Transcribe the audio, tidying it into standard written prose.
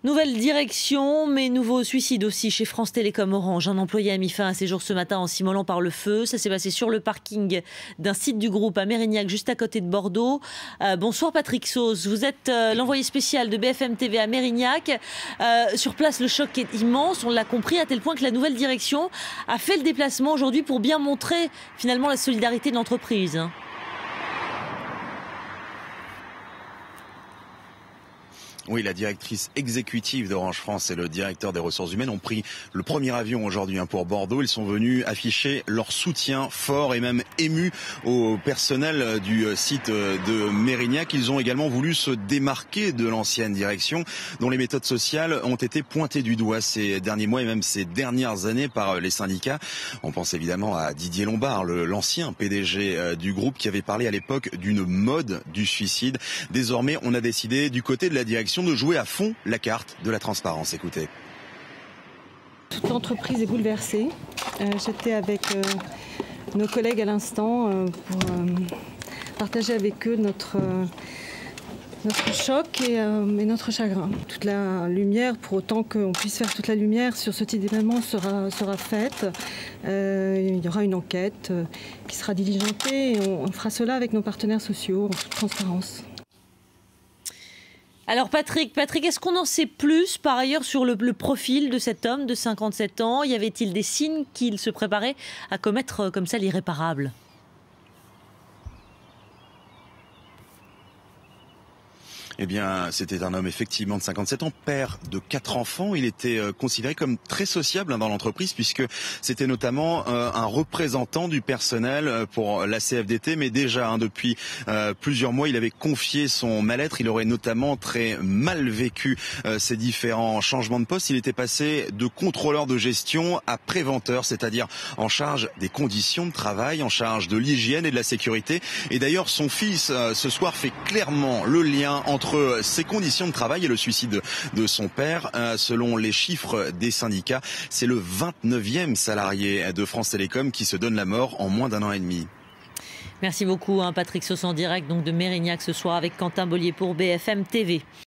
Nouvelle direction, mais nouveau suicide aussi chez France Télécom Orange. Un employé a mis fin à ses jours ce matin en s'immolant par le feu. Ça s'est passé sur le parking d'un site du groupe à Mérignac, juste à côté de Bordeaux. Bonsoir Patrick Sauce, vous êtes l'envoyé spécial de BFM TV à Mérignac. Sur place, le choc est immense, on l'a compris, à tel point que la nouvelle direction a fait le déplacement aujourd'hui pour bien montrer finalement la solidarité de l'entreprise. Oui, la directrice exécutive d'Orange France et le directeur des ressources humaines ont pris le premier avion aujourd'hui pour Bordeaux. Ils sont venus afficher leur soutien fort et même ému au personnel du site de Mérignac. Ils ont également voulu se démarquer de l'ancienne direction dont les méthodes sociales ont été pointées du doigt ces derniers mois et même ces dernières années par les syndicats. On pense évidemment à Didier Lombard, l'ancien PDG du groupe, qui avait parlé à l'époque d'une mode du suicide. Désormais, on a décidé du côté de la direction de jouer à fond la carte de la transparence. Écoutez. Toute l'entreprise est bouleversée. J'étais avec nos collègues à l'instant pour partager avec eux notre choc et notre chagrin. Toute la lumière, pour autant qu'on puisse faire toute la lumière sur ce type d'événement, sera faite. Il y aura une enquête qui sera diligentée et on fera cela avec nos partenaires sociaux en toute transparence. Alors Patrick, est-ce qu'on en sait plus par ailleurs sur le profil de cet homme de 57 ans? Y avait-il des signes qu'il se préparait à commettre comme ça l'irréparable? Eh bien, c'était un homme effectivement de 57 ans, père de 4 enfants. Il était considéré comme très sociable dans l'entreprise puisque c'était notamment un représentant du personnel pour la CFDT. Mais déjà, depuis plusieurs mois, il avait confié son mal-être. Il aurait notamment très mal vécu ces différents changements de poste. Il était passé de contrôleur de gestion à préventeur, c'est-à-dire en charge des conditions de travail, en charge de l'hygiène et de la sécurité. Et d'ailleurs, son fils, ce soir, fait clairement le lien entre ces conditions de travail et le suicide de son père. Selon les chiffres des syndicats, c'est le 29e salarié de France Télécom qui se donne la mort en moins d'un an et demi. Merci beaucoup Patrick Sauce en direct donc de Mérignac ce soir avec Quentin Bollier pour BFM TV.